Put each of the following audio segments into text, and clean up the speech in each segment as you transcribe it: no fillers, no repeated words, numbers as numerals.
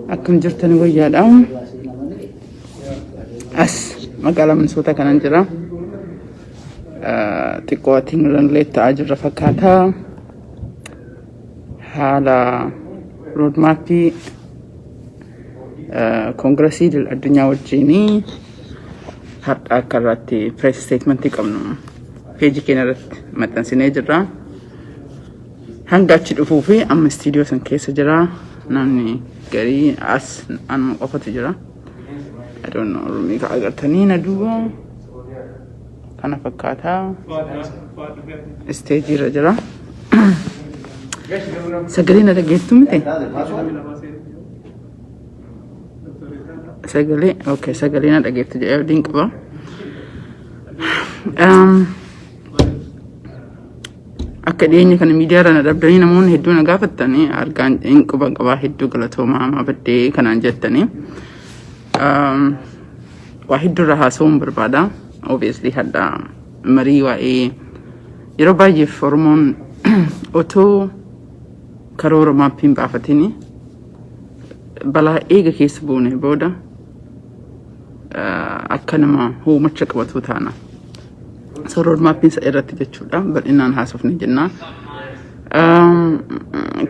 Akkam jirtani wayyaadha. As magaalaa Minnesota kanan jira. Xiqqoo atiin leettaa jirra fakkaata. Haala roadmappii Kongiresii addunyaa wajjinii har'a akka irratti press statementii qabnu peejii keenya irratti maxxansinee jirra. Hanga achi dhufuu fi amma istiidiyoo san keessa jira. Namni garii as anuma qofatu jira. I don't know, rumii ka agartanii na duuba kana fakkaata. Isteejii irra jira. Sagalee na dhageettu miti? Sagalee, okay, sagalee na dhageettu jedhee abdiin qaba. Akka dhiyeenya kana miidiyaa irra na dhabdanii namoonni hedduu na gaafatanii argaan quba qabaa hedduu galatoomaa mabaddee kanaan jettanii waa hedduu irra haasa'uun barbaada. Obviously hadda marii waa'ee yeroo baay'eef Oromoon otoo karoora maappiin baafatini balaa eega keessa buune booda akka nama hoomacha qabatu taana. So roadmapping sa irratti jechuudha bal'inaan haasofne jenna.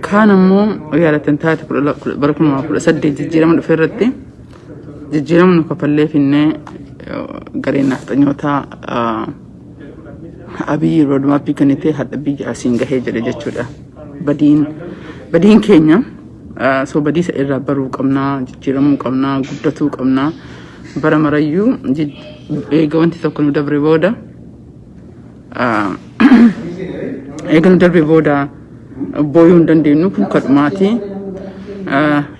Kaan ammoo yaadatan taate bara 2018 jijjiirama dhufe irratti jijjiirama nu kafallee finnee gareen nafxanyoota Abiy roadmappii kanitee hadha biyya asiin gahee jedhe jechuudha. Badiin keenya so badiisa irraa baruu qabnaa, jijjiiramuu qabnaa, guddatuu qabnaa. Bara marayyuu eega wanti tokko nu dabre booda eegalu darbe booda booyuu hin dandeenyu kun kadhumaati.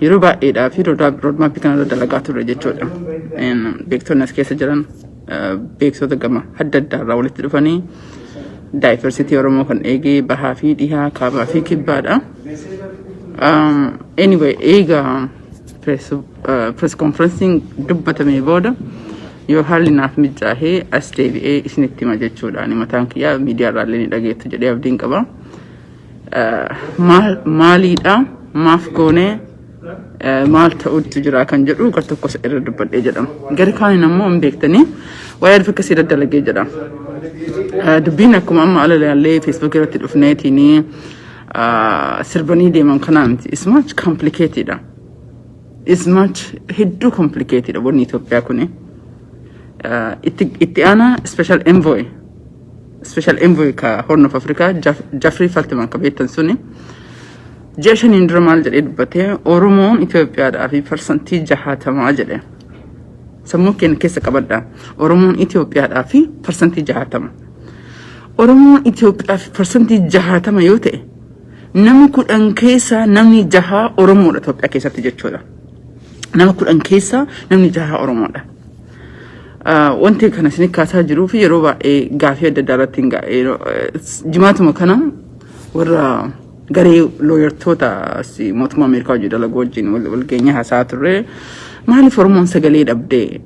Yeroo baay'eedhaa fi roadmappii kana irra dalagaa turre jechuudha. Beektonni as keessa jiran beektota gama adda addaa irraa walitti dhufanii diversity Oromoo kan eegee bahaa fi dhihaa kaabaa fi kibbaadha. Anyway, eega press conferencing dubbatamee booda yoo haalli naaf mijaahee as deebi'ee isinitti hima jechuudha. Ani mataan kiyyaa miidiyaa irraallee ni dhageettu jedhee abdiin qaba. Maaliidha maaf goonee maal ta'utti jira kan jedhu gar tokko irra dubbadhee jedhama. Gari kaaniin ammoo hin beektanii waa'ee advocacy daddalagee jedhama. Dubbiin akkuma amma alalaallee Facebook irratti dhufneetiin sirbanii deeman kanaa miti. It's much complicated. It's much hedduu complicated wanni Itoophiyaa kuni. Itti ana special envoy ka Horn of Africa Jeffrey Feltman ka beektan suni ji'a shaniin dura maal jedhee dubbatee Oromoon Itoophiyaadhaa fi parsantii 60 jedhe. Sammuu keenya keessa qabadha. Oromoon Itoophiyaadhaa fi parsantii 60. Oromoon Itoophiyaa fi parsantii 60 yoo ta'e nama 10 keessa namni 6 Oromoodha Itoophiyaa keessatti jechuudha. Nama 10 keessa namni 6 Oromoodha. Wanti kana isin kaasaa jiruu fi yeroo baay'ee gaafii adda addaa irratti jimaatuma kana warra garee looyartoota mootummaa Ameerikaa hojii dalaguu wajjin walgeenya haasaa turre maaliif Oromoon sagalee dhabdee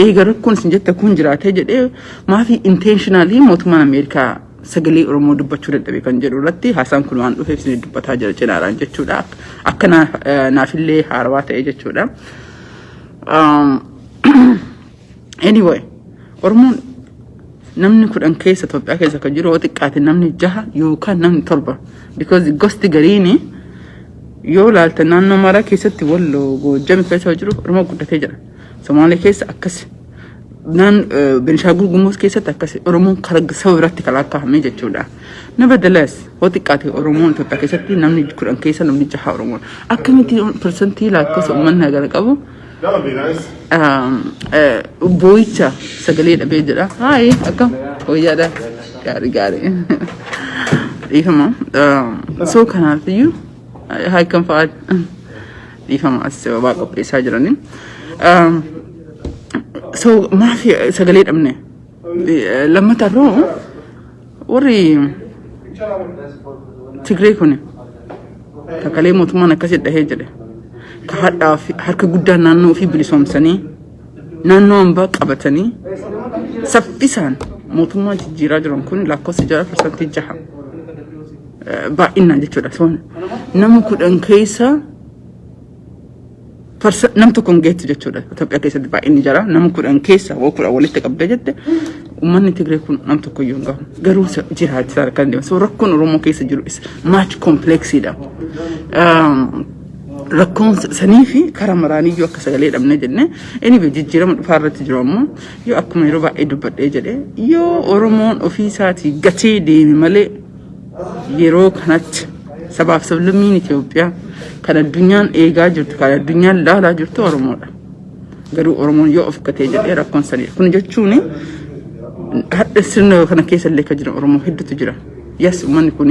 eega rakkoon isin jette kun jiraatee jedhee maafi intentionally mootummaan Ameerikaa sagalee Oromoo dubbachuu dadhabe kan jedhu irratti haasaan kun waan dhufeef isin dubbataa jira cinaaraan jechuudha. Akka naafillee haarawaa ta'e jechuudha. Anyway, Oromoon namni 10 keessa Itoophiyaa keessa kan jiru xiqqaate namni 6 yookaan namni 7 because gosti gariini yoo laalta naannoo Amaaraa keessatti Walloo Goojjam keessa jiru Oromoo guddatee jira. Somaalee keessa akkasi. Beenishaangul Gumuz keessatti akkasi. Oromoon karaa saba biratti kalaqamee jechuudha. Nevertheless, xiqqaate Oromoon Itoophiyaa keessatti namni 10 keessa namni 6 Oromoo. Akkamitti percentii lakkoofsa uummanni agar qabu That would be nice. Boicha sagalee dhabee jedha. Hai, akkam wayyaadha. Gaarii. Dhiifama. So kanaafiyyuu hai kan fa'aad dhiifama as waa qopheessaa jiranii. So maafi sagalee dhabne. Lammatarroo warri Tigree kuni kakalee mootummaan akkasii dhahee jedhe. Harka guddaan naannoo fi bilisoomsanii naannoo hambaa qabatanii saffisaan mootummaa jijjiiraa jiran kun lakkoofsa 6%. baay'inaan jechuudha. Nama kudhan keessa nam tokkoon geettu jechuudha. Itoophiyaa keessatti baay'inni jira. Nama kudhan keessa kudhan walitti qabdee jette uummanni Tigree kun nam tokko iyyuu hin gahu. Garuu jiraachisaa kan deemu. So rakkoon Oromoo keessa jiru is much complexidha. Rakkoon sanii fi karaa maraanii iyyuu akka sagalee dhabne jenne anyway jijjiirama dhufaa irratti jiru ammoo yoo akkuma yeroo baay'ee dubbadhee jedhe yoo Oromoon ofii isaatii gatee deeme malee yeroo kanatti sabaaf sablammiin Itoophiyaa kan addunyaan eegaa jirtu kan addunyaan laalaa jirtu Oromoodha. Garuu Oromoon yoo of gatee jedhee rakkoon sanii kun jechuun hadda sirna kana keessa illee kan jiran Oromoo hedduutu jira. Yes, uummanni kun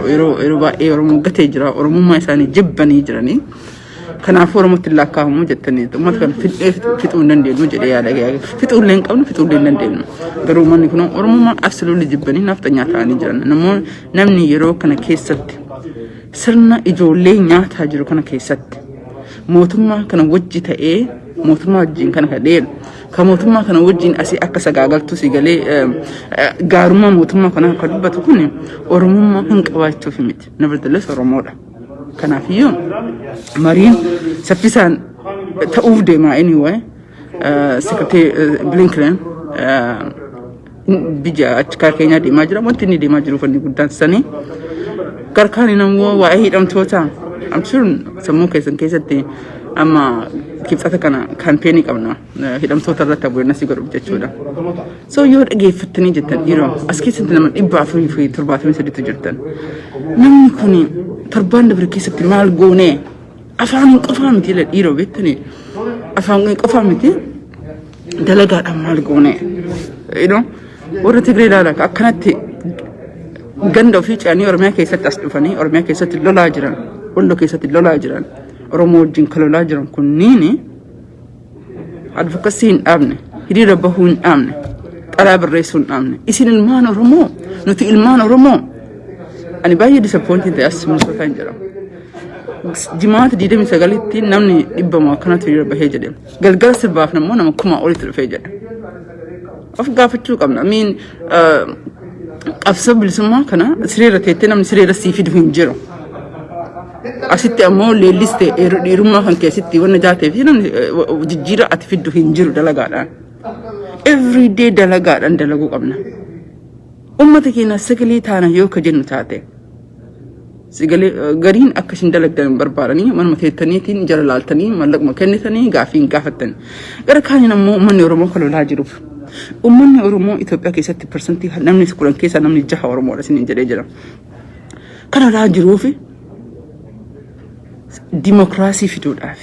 yeroo baay'ee Oromoo gatee jira. Oromummaa isaanii jibbanii jiranii. Kanaafuu Oromootti lakkaa'amuu jettanii uummata kana fixuu hin dandeenyu jedhee yaada. Fixuu illee hin qabnu, fixuu illee hin dandeenyu. Garuu uummanni kun Oromummaa absoluutely jibbanii nafxanyaa ta'anii jiran. Namni yeroo kana keessatti sirna ijoollee nyaataa jiru kana keessatti mootummaa kana wajji ta'ee mootummaa wajjin kana kadheelu kan mootummaa kana wajjin asii akka sagaagaltu si galee gaarummaa mootummaa kana akka dubbatu kun Oromummaa hin qabaachuuf miti. Nevertheless Oromoodha. Kanaafiyyuu mariin saffisaan ta'uuf deemaa anyway Secretary Blinken biyya achi karaa keenyaa deemaa jira. Wanti inni deemaa jiru fanni guddaan sanii garkaani namoo waa'ee hidhamtoota amsuun sammuu keessatti amma kibxata kana kampeenii qabna hidhamtoota irratti abuurannasi godhuuf jechuudha. So yoo dhageeffattanii jettan yeroo as keessatti nama 473 jirtan namni kun torbaan dabre keessatti maal goone afaan qofaa miti dhiiroo beektanii afaan qofaa miti dalagaadhaan maal goone warra Tigree ilaalaa akkanatti ganda ofii ce'anii Oromiyaa keessatti as dhufanii Oromiyaa keessatti lolaa jiran Walloo keessatti lolaa jiran Oromoo wajjin kalolaa jiran kunniin advocacy hin dhaabne hiriira bahuu hin dhaabne xalaa barreessuu hin dhaabne isin ilmaan Oromoo nuti ilmaan Oromoo ani baay'ee disappointed ta'e as Minnesota hin jira. Jimaata 29tti namni 100 akkanatu hiriira bahee jedhe galgala sirbaaf nammoo nama 1000 olitti dhufee jedhe. Of gaafachuu qabna. Qabsoo bilisummaa kana sireera teettee namni sireera sii fidu hin jiru. Asitti ammoo leelliste dhiirummaa kan keessatti wanna jaatee fi namni jijjiira ati fiddu hin jiru dalagaadhaan. Every day dalagaadhaan dalaguu qabna. Uummata keenya sagalee taana yoo ka jennu taate sagalee gariin akka isin dalagdan barbaadanii manuma teettaniitiin jala laaltanii mallaquma kennitanii gaafii hin gaafattanii. Gara kaaniin ammoo uummanni Oromoo kalolaa jiruuf. Uummanni Oromoo Itoophiyaa keessatti persentii namni 10 keessaa namni 6 Oromoodha isin jedhee jira. Kalolaa jiruuf dimokiraasii fiduudhaaf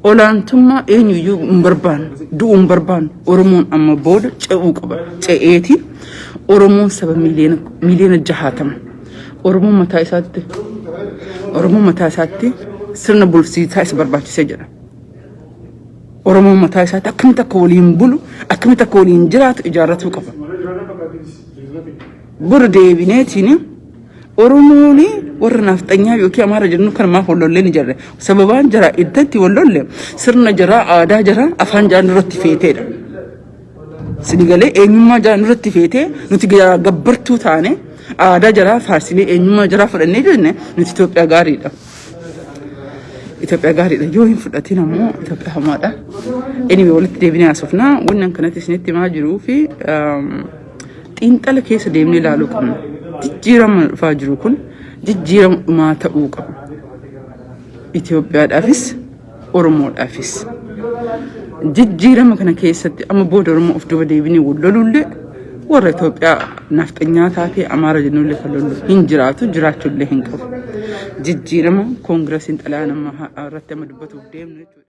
olaantummaa eenyuyyuu hin barbaannu du'uu hin barbaannu Oromoon amma booda ce'uu qaba ce'eeti Oromoon saba miliyoona 60 Oromoon mataa isaatti sirna bulchiinsaa isa barbaachisee jira. Oromoon mataa isaatti akkamitti akka waliin bulu akkamitti akka waliin jiraatu ijaarratuu qaba. Bora deebineetiin Oromoon warra nafxanyaa yookiin Amaara jennu kan maaf wallollee ni jirre sababaan jara iddatti wallolle sirna jara aadaa jara afaan jara irratti feeteedha. Sinigalee eenyummaa jara irratti feetee nuti gabbartuu taane aadaa jara faarsinee eenyummaa jara fudhannee jenne nuti Itoophiyaa gaariidha. Itoophiyaa gaariidha yoo hin fudhatin ammoo Itoophiyaa hamaadha. Anyway walitti deebinee haasofnaa wannan kanatti isinitti maa jiruu fi xiinxala keessa deemnee ilaaluu qabna. Jijjiirama dhufaa jiru kun jijjiirama dhumaa ta'uu qaba. Itoophiyaadhaafis Oromoodhaafis. Jijjiirama kana keessatti amma booda Oromoo of duuba deebinee wallolullee warra Itoophiyaa nafxanyaa taatee Amaara jennullee kan lollu hin jiraatu jiraachuullee hin qabu. Jijjiirama koongiresiin xalayaan amma irratti amma dubbatuuf deemnu jechuudha.